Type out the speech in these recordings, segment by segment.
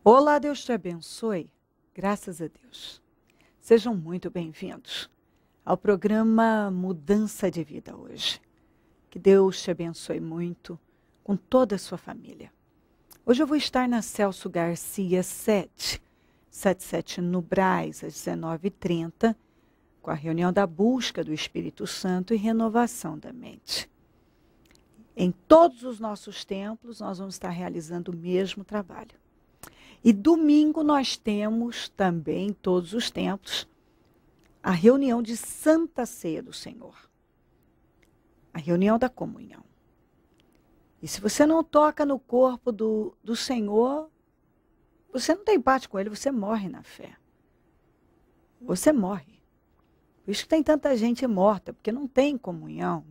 Olá, Deus te abençoe. Graças a Deus. Sejam muito bem-vindos ao programa Mudança de Vida hoje. Que Deus te abençoe muito com toda a sua família. Hoje eu vou estar na Celso Garcia 777 no Brás, às 19h30, com a reunião da busca do Espírito Santo e renovação da mente. Em todos os nossos templos, nós vamos estar realizando o mesmo trabalho. E domingo nós temos também, em todos os templos, a reunião de Santa Ceia do Senhor. A reunião da comunhão. E se você não toca no corpo do Senhor, você não tem parte com ele, você morre na fé. Você morre. Por isso que tem tanta gente morta, porque não tem comunhão,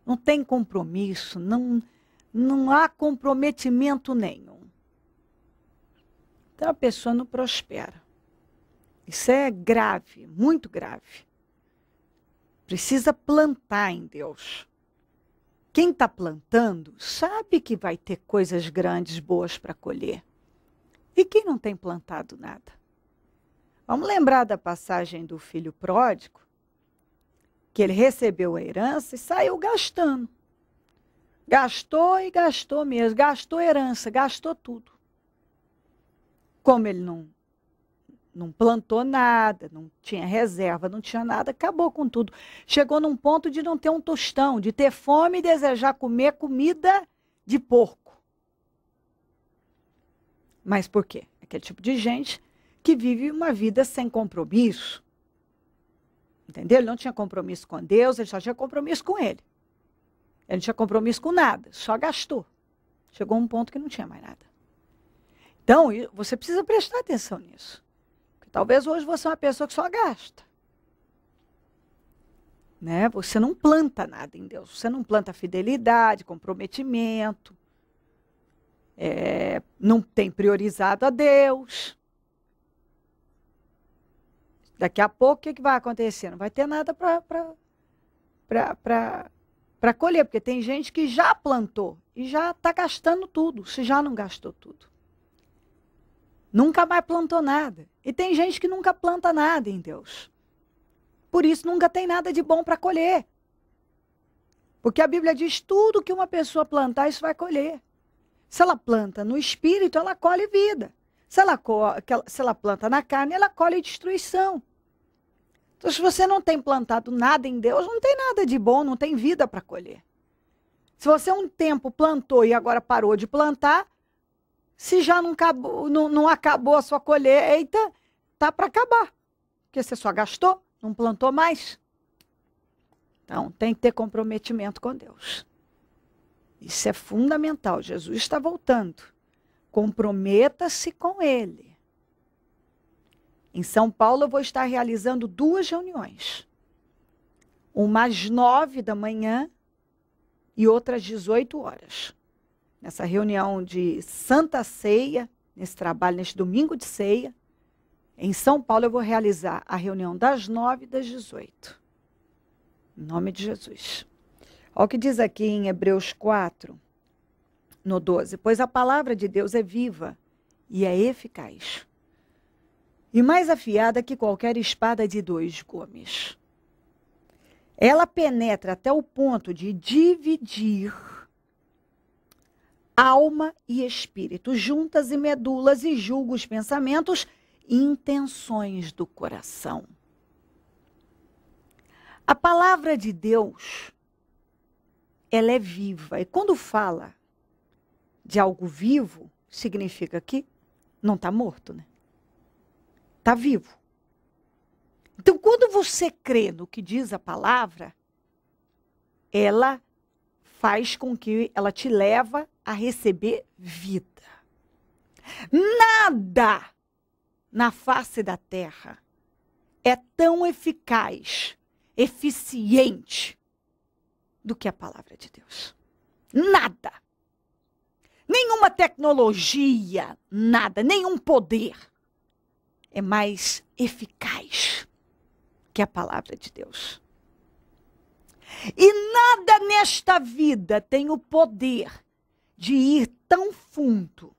não tem compromisso, não há comprometimento nenhum. Então a pessoa não prospera. Isso é grave, muito grave. Precisa plantar em Deus. Quem está plantando sabe que vai ter coisas grandes, boas para colher. E quem não tem plantado nada? Vamos lembrar da passagem do filho pródigo, que ele recebeu a herança e saiu gastando. Gastou e gastou mesmo, gastou herança, gastou tudo. Como ele não plantou nada, não tinha reserva, não tinha nada, acabou com tudo. Chegou num ponto de não ter um tostão, de ter fome e desejar comer comida de porco. Mas por quê? Aquele tipo de gente que vive uma vida sem compromisso. Entendeu? Ele não tinha compromisso com Deus, ele só tinha compromisso com ele. Ele não tinha compromisso com nada, só gastou. Chegou a um ponto que não tinha mais nada. Então, você precisa prestar atenção nisso. Porque talvez hoje você é uma pessoa que só gasta. Né? Você não planta nada em Deus. Você não planta fidelidade, comprometimento. Não tem priorizado a Deus. Daqui a pouco, o que vai acontecer? Não vai ter nada para colher. Porque tem gente que já plantou e já está gastando tudo, se já não gastou tudo. Nunca mais plantou nada. E tem gente que nunca planta nada em Deus. Por isso nunca tem nada de bom para colher. Porque a Bíblia diz tudo que uma pessoa plantar, isso vai colher. Se ela planta no espírito, ela colhe vida. Se ela planta na carne, ela colhe destruição. Então, se você não tem plantado nada em Deus, não tem nada de bom, não tem vida para colher. Se você um tempo plantou e agora parou de plantar, se já não acabou a sua colheita, tá para acabar. Porque você só gastou, não plantou mais. Então, tem que ter comprometimento com Deus. Isso é fundamental. Jesus está voltando. Comprometa-se com Ele. Em São Paulo, eu vou estar realizando 2 reuniões. Uma às 9 da manhã e outra às 18 horas. Nessa reunião de Santa Ceia, nesse trabalho, neste domingo de ceia, em São Paulo eu vou realizar a reunião das 9 e das 18. Em nome de Jesus. Olha o que diz aqui em Hebreus 4, no 12. Pois a palavra de Deus é viva e é eficaz. E mais afiada que qualquer espada de 2 gumes. Ela penetra até o ponto de dividir alma e espírito, juntas e medulas, e julga os pensamentos e intenções do coração. A palavra de Deus, ela é viva. E quando fala de algo vivo, significa que não está morto, né? Está vivo. Então, quando você crê no que diz a palavra, ela faz com que ela te leva a receber vida. Nada na face da terra é tão eficaz, eficiente do que a palavra de Deus. Nada. Nenhuma tecnologia, nada, nenhum poder é mais eficaz que a palavra de Deus. E nada nesta vida tem o poder de ir tão fundo,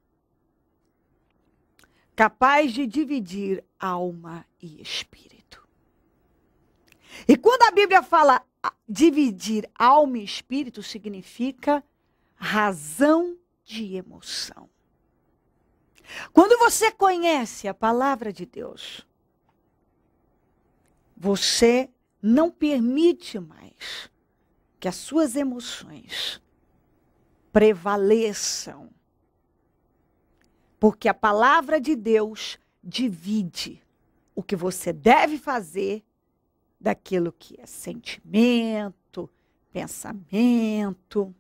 capaz de dividir alma e espírito. E quando a Bíblia fala dividir alma e espírito, significa razão de emoção. Quando você conhece a palavra de Deus, você não permite mais que as suas emoções prevaleçam. Porque a palavra de Deus divide o que você deve fazer daquilo que é sentimento, pensamento.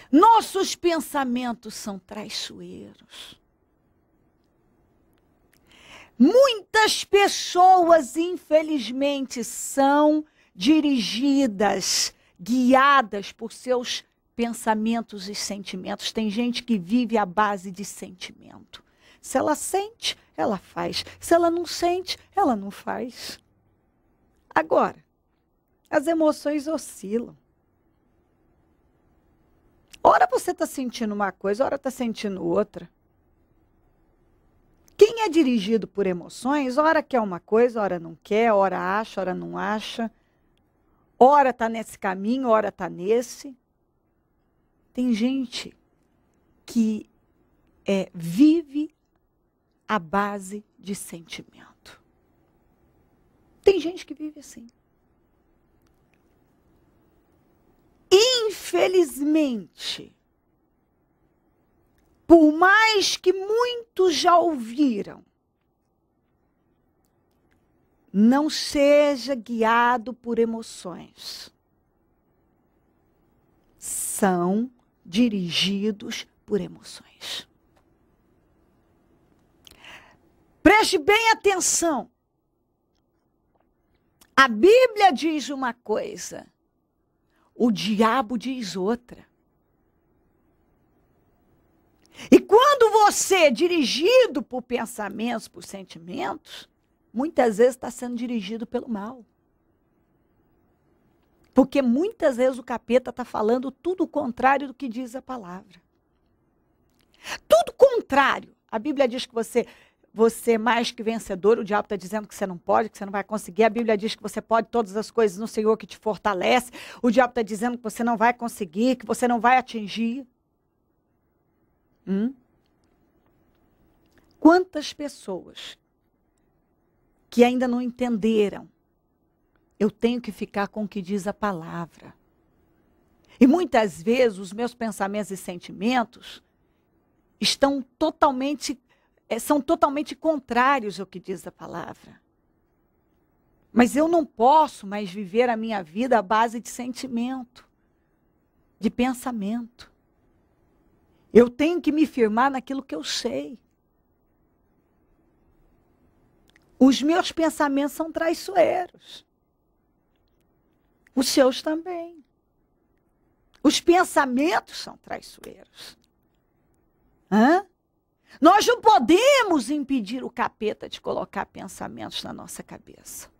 Nossos pensamentos são traiçoeiros. Muitas pessoas, infelizmente, são dirigidas, guiadas por seus pensamentos e sentimentos. Tem gente que vive à base de sentimento. Se ela sente, ela faz. Se ela não sente, ela não faz. Agora, as emoções oscilam. Ora você está sentindo uma coisa, ora está sentindo outra. Quem é dirigido por emoções, ora quer uma coisa, ora não quer, ora acha, ora não acha. Ora está nesse caminho, ora está nesse. Tem gente que vive à base de sentimento. Tem gente que vive assim. Infelizmente, por mais que muitos já ouviram, não seja guiado por emoções. São dirigidos por emoções. Preste bem atenção. A Bíblia diz uma coisa, o diabo diz outra. E quando você é dirigido por pensamentos, por sentimentos, muitas vezes está sendo dirigido pelo mal. Porque muitas vezes o capeta está falando tudo o contrário do que diz a palavra. Tudo contrário. A Bíblia diz que você é mais que vencedor, o diabo está dizendo que você não pode, que você não vai conseguir. A Bíblia diz que você pode todas as coisas no Senhor que te fortalece. O diabo está dizendo que você não vai conseguir, que você não vai atingir. Quantas pessoas que ainda não entenderam, eu tenho que ficar com o que diz a palavra. E muitas vezes os meus pensamentos e sentimentos são totalmente contrários ao que diz a palavra. Mas eu não posso mais viver a minha vida à base de sentimento, de pensamento. Eu tenho que me firmar naquilo que eu sei. Os meus pensamentos são traiçoeiros. Os seus também. Os pensamentos são traiçoeiros. Nós não podemos impedir o capeta de colocar pensamentos na nossa cabeça.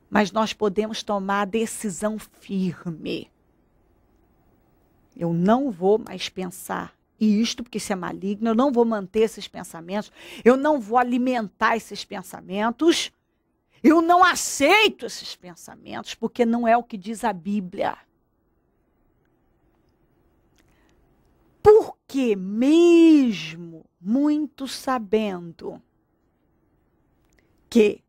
Mas nós podemos tomar a decisão firme. Eu não vou mais pensar isto, porque isso é maligno, eu não vou manter esses pensamentos, eu não vou alimentar esses pensamentos, eu não aceito esses pensamentos, porque não é o que diz a Bíblia. Porque mesmo muito sabendo que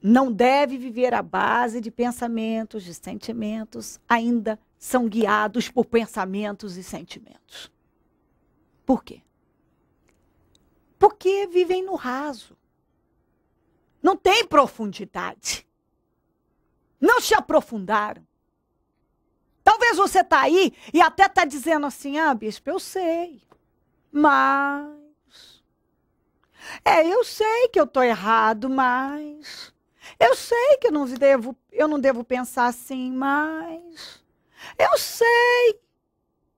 não deve viver à base de pensamentos, de sentimentos, ainda são guiados por pensamentos e sentimentos. Por quê? Porque vivem no raso. Não tem profundidade. Não se aprofundaram. Talvez você está aí e até está dizendo assim, bispo, eu sei, mas... eu sei que eu estou errado, mas... Eu sei que eu não devo pensar assim, mas... Eu sei,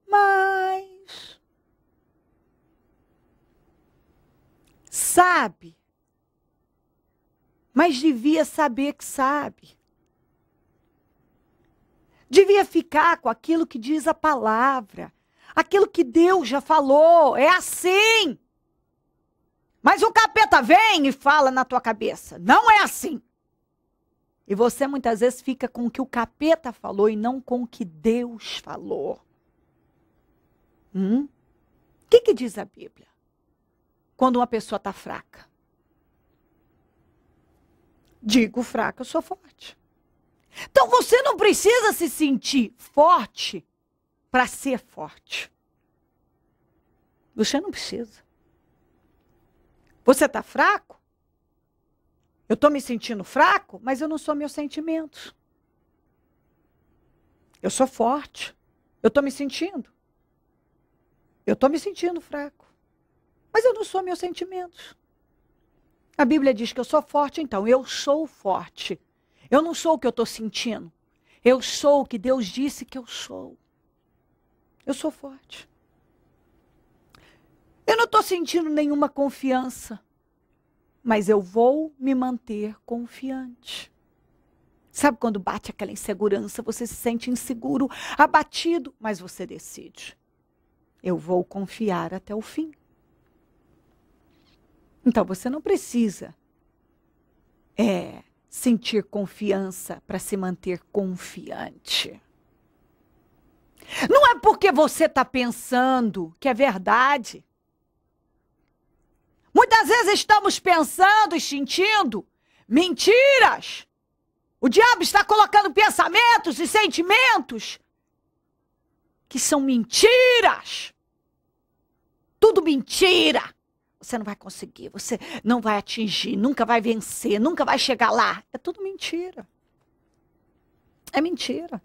mas... Sabe? Mas devia saber que sabe. Devia ficar com aquilo que diz a palavra. Aquilo que Deus já falou, é assim. Mas o capeta vem e fala na tua cabeça, não é assim. E você muitas vezes fica com o que o capeta falou e não com o que Deus falou. O que diz a Bíblia? Quando uma pessoa está fraca. Digo fraca, eu sou forte. Então você não precisa se sentir forte para ser forte. Você não precisa. Você está fraco? Eu estou me sentindo fraco, mas eu não sou meus sentimentos. Eu sou forte. Eu estou me sentindo. Eu estou me sentindo fraco. Mas eu não sou meus sentimentos. A Bíblia diz que eu sou forte, então eu sou forte. Eu não sou o que eu estou sentindo. Eu sou o que Deus disse que eu sou. Eu sou forte. Eu não estou sentindo nenhuma confiança. Mas eu vou me manter confiante. Sabe quando bate aquela insegurança, você se sente inseguro, abatido, mas você decide. Eu vou confiar até o fim. Então você não precisa sentir confiança para se manter confiante. Não é porque você está pensando que é verdade. Muitas vezes estamos pensando e sentindo mentiras. O diabo está colocando pensamentos e sentimentos que são mentiras. Tudo mentira. Você não vai conseguir, você não vai atingir, nunca vai vencer, nunca vai chegar lá. É tudo mentira. É mentira.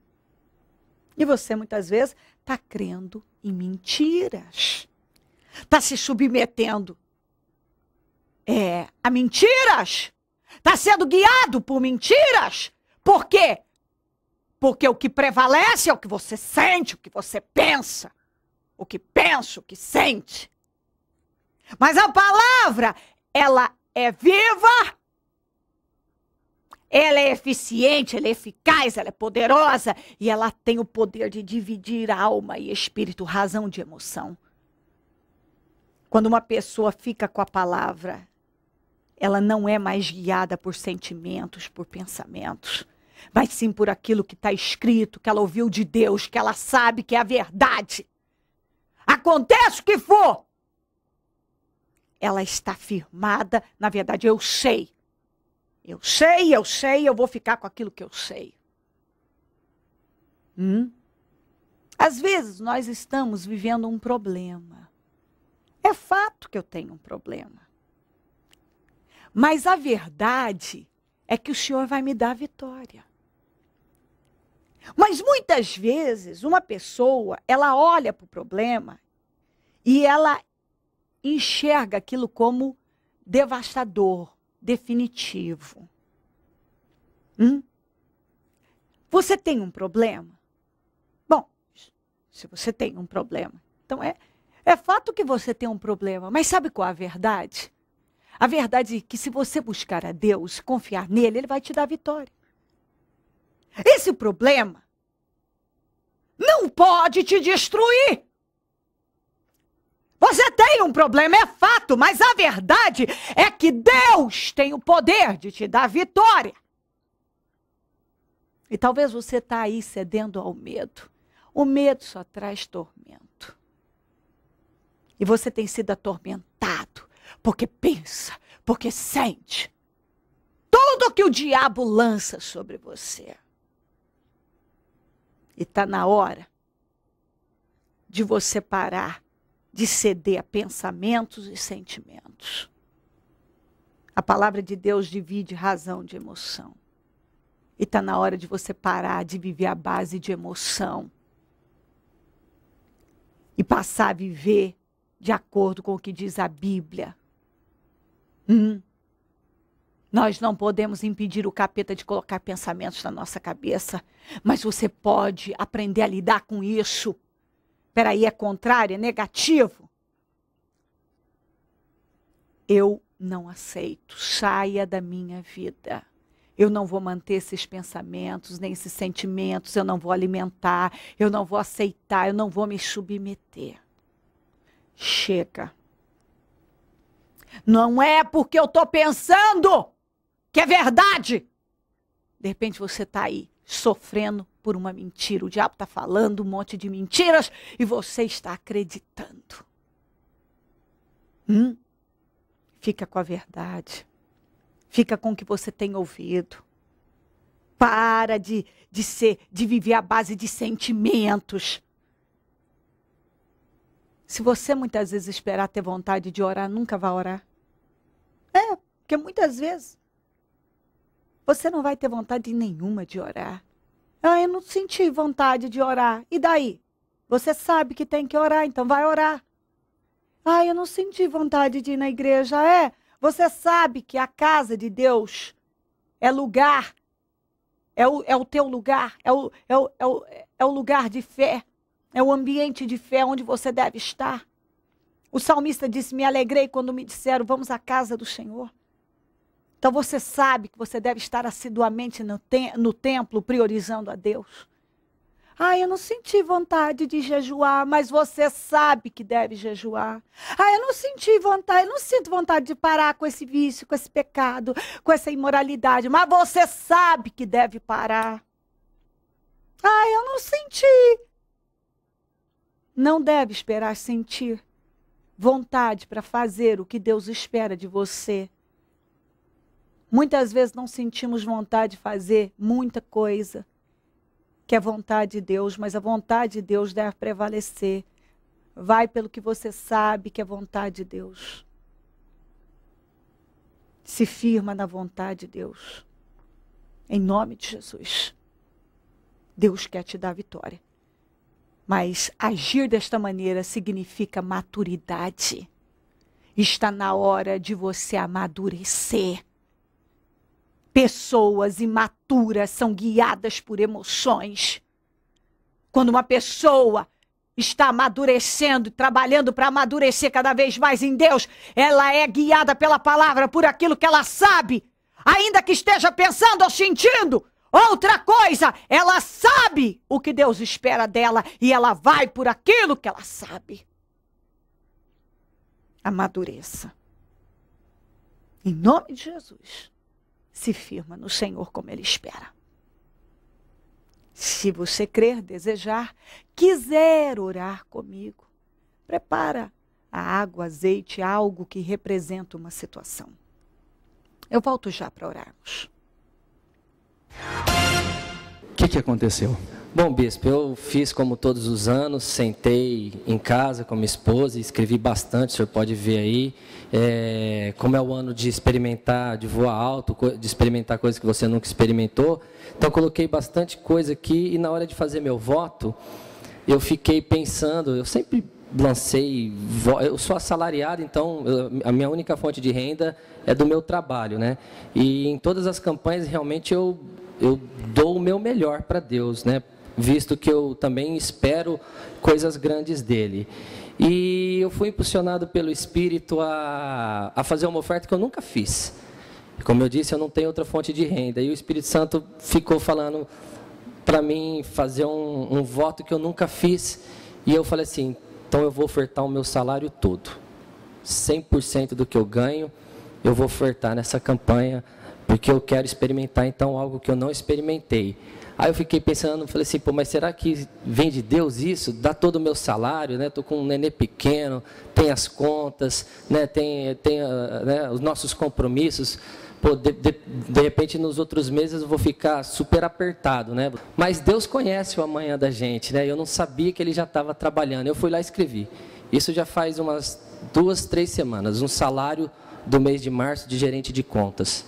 E você muitas vezes está crendo em mentiras. Está se submetendo a mentiras. Está sendo guiado por mentiras. Por quê? Porque o que prevalece é o que você sente, o que você pensa. O que pensa, o que sente. Mas a palavra, ela é viva, ela é eficiente, ela é eficaz, ela é poderosa e ela tem o poder de dividir alma e espírito, razão de emoção. Quando uma pessoa fica com a palavra, ela não é mais guiada por sentimentos, por pensamentos, mas sim por aquilo que está escrito, que ela ouviu de Deus, que ela sabe que é a verdade. Acontece o que for. Ela está firmada, na verdade, eu sei. Eu sei, eu vou ficar com aquilo que eu sei. Às vezes nós estamos vivendo um problema. É fato que eu tenho um problema. Mas a verdade é que o Senhor vai me dar a vitória. Mas muitas vezes uma pessoa, ela olha para o problema e ela enxerga aquilo como devastador, definitivo. Você tem um problema? Bom, se você tem um problema, então é fato que você tem um problema, mas sabe qual é a verdade? A verdade é que se você buscar a Deus, confiar nele, ele vai te dar a vitória. Esse problema não pode te destruir. Você tem um problema, é fato, mas a verdade é que Deus tem o poder de te dar vitória. E talvez você está aí cedendo ao medo. O medo só traz tormento. E você tem sido atormentado, porque pensa, porque sente. Tudo que o diabo lança sobre você. E está na hora de você parar de ceder a pensamentos e sentimentos. A palavra de Deus divide razão de emoção. E está na hora de você parar de viver à base de emoção. E passar a viver de acordo com o que diz a Bíblia. Nós não podemos impedir o capeta de colocar pensamentos na nossa cabeça. Mas você pode aprender a lidar com isso. Peraí, é contrário, é negativo. Eu não aceito, saia da minha vida. Eu não vou manter esses pensamentos, nem esses sentimentos, eu não vou alimentar, eu não vou aceitar, eu não vou me submeter. Chega. Não é porque eu estou pensando que é verdade. De repente você está aí, sofrendo por uma mentira. O diabo está falando um monte de mentiras e você está acreditando. Fica com a verdade. Fica com o que você tem ouvido. Para de viver à base de sentimentos. Se você muitas vezes esperar ter vontade de orar, nunca vai orar. Porque muitas vezes você não vai ter vontade nenhuma de orar. Eu não senti vontade de orar. E daí? Você sabe que tem que orar, então vai orar. Eu não senti vontade de ir na igreja. Você sabe que a casa de Deus é lugar, é o teu lugar, é o lugar de fé, é o ambiente de fé onde você deve estar. O salmista disse, me alegrei quando me disseram, vamos à casa do Senhor. Então você sabe que você deve estar assiduamente no templo, priorizando a Deus. Eu não senti vontade de jejuar, mas você sabe que deve jejuar. Eu não senti vontade, eu não sinto vontade de parar com esse vício, com esse pecado, com essa imoralidade, mas você sabe que deve parar. Eu não senti. Não deve esperar sentir vontade para fazer o que Deus espera de você. Muitas vezes não sentimos vontade de fazer muita coisa, que é vontade de Deus, mas a vontade de Deus deve prevalecer. Vai pelo que você sabe que é vontade de Deus. Se firma na vontade de Deus. Em nome de Jesus. Deus quer te dar vitória. Mas agir desta maneira significa maturidade. Está na hora de você amadurecer. Pessoas imaturas são guiadas por emoções. Quando uma pessoa está amadurecendo, trabalhando para amadurecer cada vez mais em Deus, ela é guiada pela palavra, por aquilo que ela sabe. Ainda que esteja pensando ou sentindo outra coisa, ela sabe o que Deus espera dela e ela vai por aquilo que ela sabe. Amadureça. Em nome de Jesus. Se firma no Senhor como Ele espera. Se você crer, desejar, quiser orar comigo, prepara a água, azeite, algo que representa uma situação. Eu volto já para orarmos. O que aconteceu? Bom, bispo, eu fiz como todos os anos, sentei em casa com minha esposa, escrevi bastante, o senhor pode ver aí. Como é o ano de experimentar, de voar alto, de experimentar coisas que você nunca experimentou. Então, coloquei bastante coisa aqui e na hora de fazer meu voto, eu fiquei pensando, eu sempre lancei, eu sou assalariado, então a minha única fonte de renda é do meu trabalho, né? E em todas as campanhas, realmente, eu dou o meu melhor para Deus, né? Visto que eu também espero coisas grandes dele. E eu fui impulsionado pelo Espírito a fazer uma oferta que eu nunca fiz. Como eu disse, eu não tenho outra fonte de renda. E o Espírito Santo ficou falando para mim fazer um voto que eu nunca fiz. E eu falei assim, então eu vou ofertar o meu salário todo. 100% do que eu ganho, eu vou ofertar nessa campanha, porque eu quero experimentar então algo que eu não experimentei. Aí eu fiquei pensando, falei assim, mas será que vem de Deus isso? Dá todo o meu salário, né? Estou com um nenê pequeno, tem as contas, né? tem né? Os nossos compromissos. De repente, nos outros meses, eu vou ficar super apertado, né? Mas Deus conhece o amanhã da gente, né? Eu não sabia que Ele já estava trabalhando. Eu fui lá e escrevi. Isso já faz umas 2, 3 semanas. Um salário do mês de março de gerente de contas.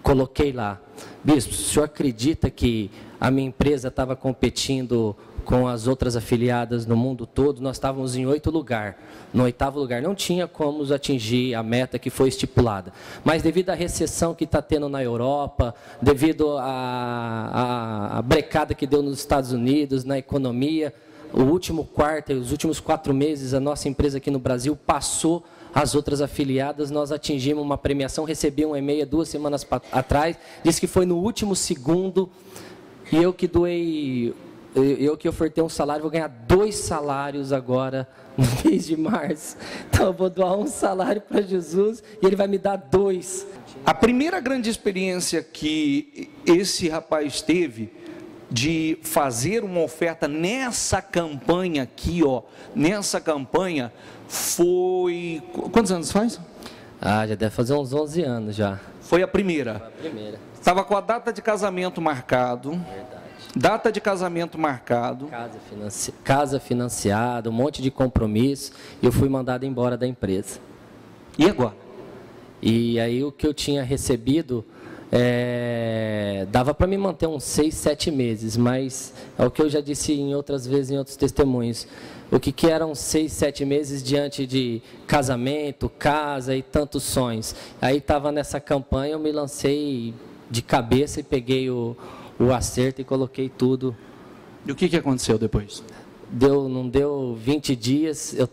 Coloquei lá, bispo, o senhor acredita que a minha empresa estava competindo com as outras afiliadas no mundo todo? Nós estávamos em 8º lugar. No 8º lugar não tinha como atingir a meta que foi estipulada. Mas devido à recessão que está tendo na Europa, devido à brecada que deu nos Estados Unidos, na economia, o último quarto e os últimos 4 meses, a nossa empresa aqui no Brasil passou as outras afiliadas, nós atingimos uma premiação, recebi um e-mail 2 semanas atrás, disse que foi no último segundo, e eu que ofertei um salário, vou ganhar 2 salários agora, no mês de março. Então eu vou doar um salário para Jesus, e Ele vai me dar 2. A primeira grande experiência que esse rapaz teve, de fazer uma oferta nessa campanha aqui, ó, nessa campanha, foi... Quantos anos faz? Já deve fazer uns 11 anos já. Foi a primeira? Foi a primeira. Estava com a data de casamento marcado. Verdade. Data de casamento marcado. Casa financiada, um monte de compromisso, e eu fui mandado embora da empresa. E agora? E aí o que eu tinha recebido... dava para me manter uns 6, 7 meses, mas é o que eu já disse em outras vezes, em outros testemunhos. O que eram 6, 7 meses diante de casamento, casa e tantos sonhos. Aí estava nessa campanha, eu me lancei de cabeça e peguei o acerto e coloquei tudo. E o que aconteceu depois? Não deu 20 dias, eu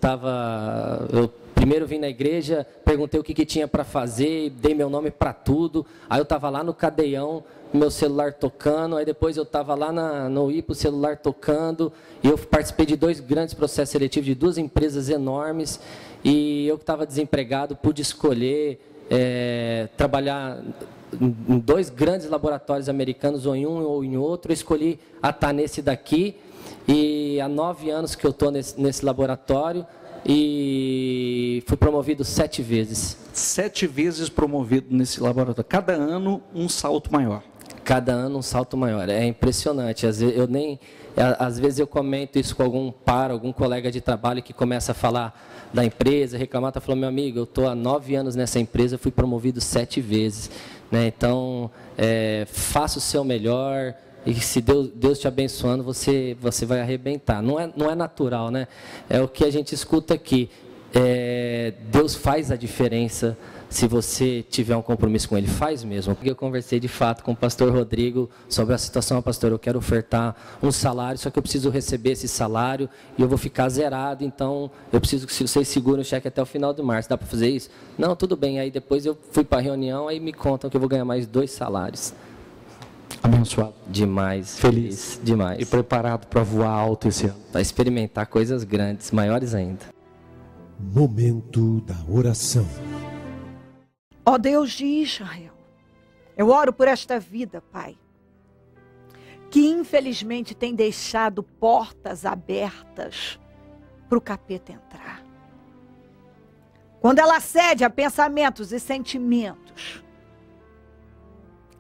primeiro vim na igreja, perguntei o que tinha para fazer, dei meu nome para tudo. Aí eu estava lá no cadeião, meu celular tocando. Aí depois eu estava lá no IPA, o celular tocando. E eu participei de 2 grandes processos seletivos de 2 empresas enormes. E eu que estava desempregado, pude escolher trabalhar em 2 grandes laboratórios americanos, ou em um ou em outro. Eu escolhi estar nesse daqui. E há 9 anos que eu estou nesse laboratório. E fui promovido 7 vezes. 7 vezes promovido nesse laboratório. Cada ano um salto maior. Cada ano um salto maior. É impressionante. Às vezes eu comento isso com algum colega de trabalho que começa a falar da empresa, reclamar, está falando, meu amigo, eu estou há 9 anos nessa empresa, fui promovido 7 vezes. Né? Então, faça o seu melhor. E se Deus te abençoando, você vai arrebentar. Não é natural, né? É o que a gente escuta aqui. Deus faz a diferença se você tiver um compromisso com Ele. Faz mesmo. Eu conversei de fato com o pastor Rodrigo sobre a situação. Pastor, eu quero ofertar um salário, só que eu preciso receber esse salário e eu vou ficar zerado. Então, eu preciso que vocês segurem o cheque até o final de março. Dá para fazer isso? Não, tudo bem. Aí depois eu fui para a reunião, aí me contam que eu vou ganhar mais 2 salários. Abençoado. Demais. Feliz. Demais. E preparado para voar alto esse ano. Para experimentar coisas grandes, maiores ainda. Momento da oração. Ó Deus de Israel, eu oro por esta vida, Pai, que infelizmente tem deixado portas abertas para o capeta entrar. Quando ela cede a pensamentos e sentimentos,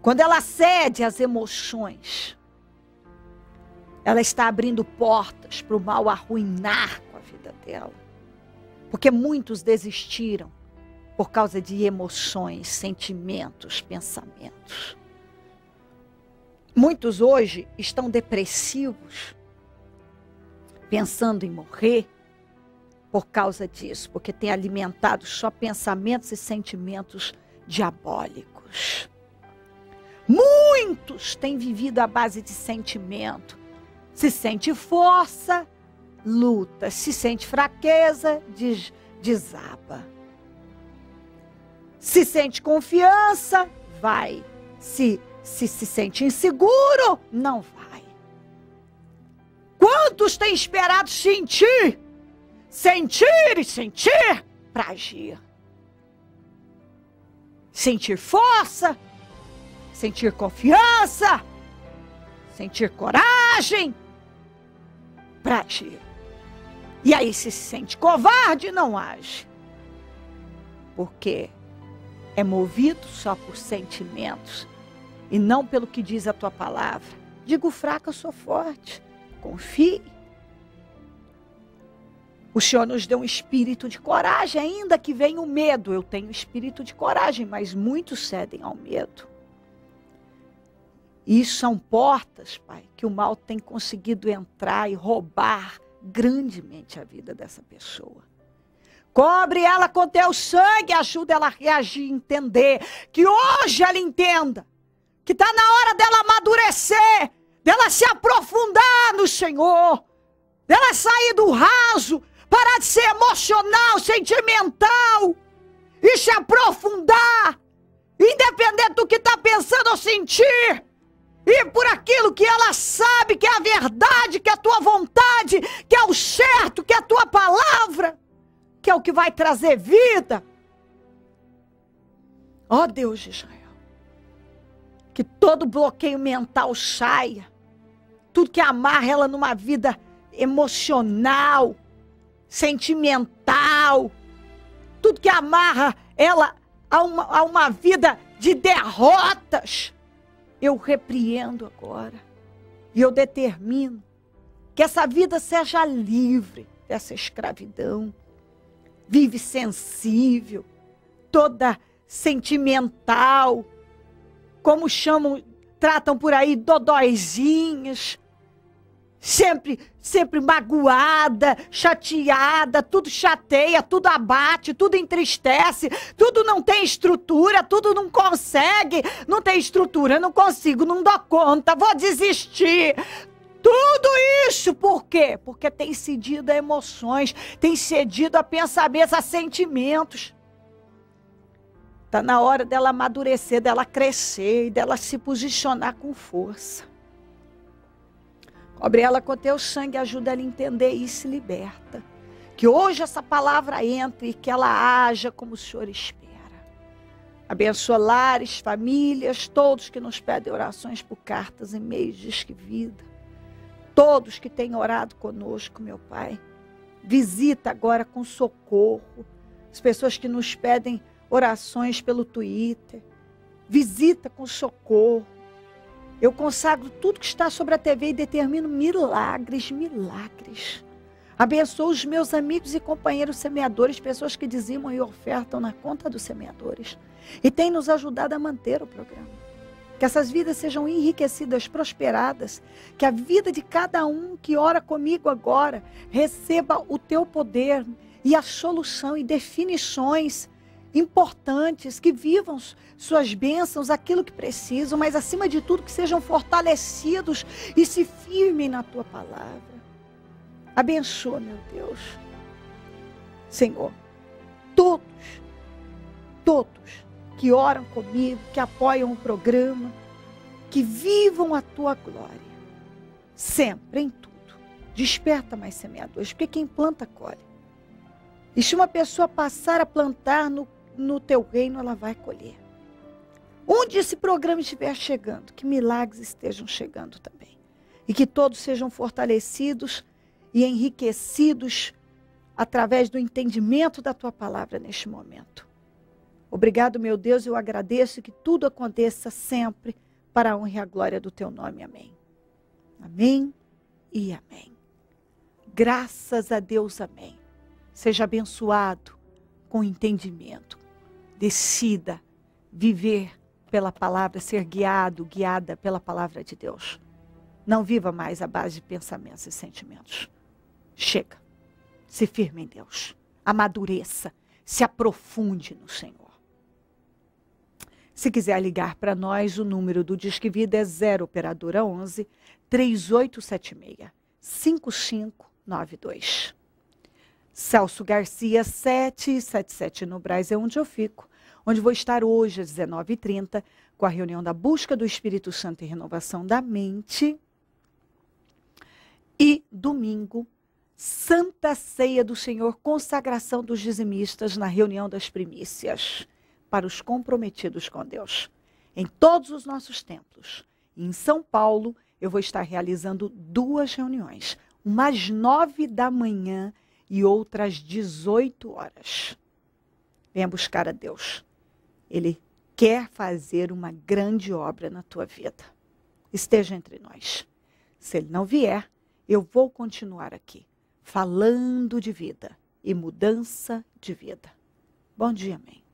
quando ela cede às emoções, ela está abrindo portas para o mal arruinar com a vida dela. Porque muitos desistiram por causa de emoções, sentimentos, pensamentos. Muitos hoje estão depressivos, pensando em morrer por causa disso, porque têm alimentado só pensamentos e sentimentos diabólicos. Muitos têm vivido à base de sentimento. Se sente força, luta. Se sente fraqueza, desaba. Se sente confiança, vai. Se sente inseguro, não vai. Quantos têm esperado sentir e sentir para agir? Sentir força, sentir confiança, sentir coragem para agir. E aí se sente covarde e não age. Porque é movido só por sentimentos e não pelo que diz a tua palavra. Digo fraco, eu sou forte. Confie. O Senhor nos deu um espírito de coragem, ainda que venha o medo. Eu tenho espírito de coragem, mas muitos cedem ao medo. E isso são portas, Pai, que o mal tem conseguido entrar e roubar grandemente a vida dessa pessoa. Cobre ela com teu sangue, ajuda ela a reagir, entender. Que hoje ela entenda que está na hora dela amadurecer, dela se aprofundar no Senhor, dela sair do raso Parar de ser emocional, sentimental e se aprofundar, independente do que está pensando ou sentir, e por aquilo que ela sabe que é a verdade, que é a tua vontade, que é o certo, que é a tua palavra, que é o que vai trazer vida. Ó Deus de Israel, que todo bloqueio mental saia, tudo que amarra ela numa vida emocional, sentimental, tudo que amarra ela a uma vida de derrotas, eu repreendo agora e eu determino que essa vida seja livre dessa escravidão, vive sensível, toda sentimental, como chamam, tratam por aí, dodóizinhas, sempre magoada, chateada, tudo chateia, tudo abate, tudo entristece, tudo não tem estrutura, tudo não consegue, não tem estrutura, não consigo, não dou conta, vou desistir. Tudo isso por quê? Porque tem cedido a emoções, tem cedido a pensamentos, a sentimentos. Está na hora dela amadurecer, dela crescer e dela se posicionar com força. Cobre ela com teu sangue, ajuda ela a entender isso e liberta. Que hoje essa palavra entre e que ela haja como o Senhor espera. Abençoa lares, famílias, todos que nos pedem orações por cartas, e-mails, Disque Vida. Todos que têm orado conosco, meu Pai. Visita agora com socorro as pessoas que nos pedem orações pelo Twitter. Visita com socorro. Eu consagro tudo que está sobre a TV e determino milagres, milagres. Abençoo os meus amigos e companheiros semeadores, pessoas que dizimam e ofertam na conta dos semeadores. E tem nos ajudado a manter o programa. Que essas vidas sejam enriquecidas, prosperadas. Que a vida de cada um que ora comigo agora receba o teu poder e a solução e definições importantes, que vivam suas bênçãos, aquilo que precisam, mas acima de tudo que sejam fortalecidos e se firmem na tua palavra. Abençoa, meu Deus. Senhor, todos que oram comigo, que apoiam o programa, que vivam a tua glória, sempre, em tudo. Desperta mais semeadores, porque quem planta, colhe. E se uma pessoa passar a plantar no teu reino, ela vai colher. Onde esse programa estiver chegando, que milagres estejam chegando também. E que todos sejam fortalecidos e enriquecidos através do entendimento da tua palavra neste momento. Obrigado, meu Deus, eu agradeço que tudo aconteça sempre para a honra e a glória do teu nome. Amém. Amém e amém. Graças a Deus, amém. Seja abençoado com entendimento. Decida viver pela palavra, ser guiada pela palavra de Deus. Não viva mais à base de pensamentos e sentimentos. Chega. Se firme em Deus. Amadureça. Se aprofunde no Senhor. Se quiser ligar para nós, o número do Disque Vida é 0 operadora 11 3876 5592. Celso Garcia 777 no Brás é onde eu fico, onde vou estar hoje às 19h30 com a reunião da busca do Espírito Santo e renovação da mente. E domingo, Santa Ceia do Senhor, consagração dos dizimistas na reunião das primícias, para os comprometidos com Deus. Em todos os nossos templos. Em São Paulo, eu vou estar realizando 2 reuniões, uma às 9 da manhã e outra às 18 horas. Venha buscar a Deus. Ele quer fazer uma grande obra na tua vida. Esteja entre nós. Se ele não vier, eu vou continuar aqui, falando de vida e mudança de vida. Bom dia, amém.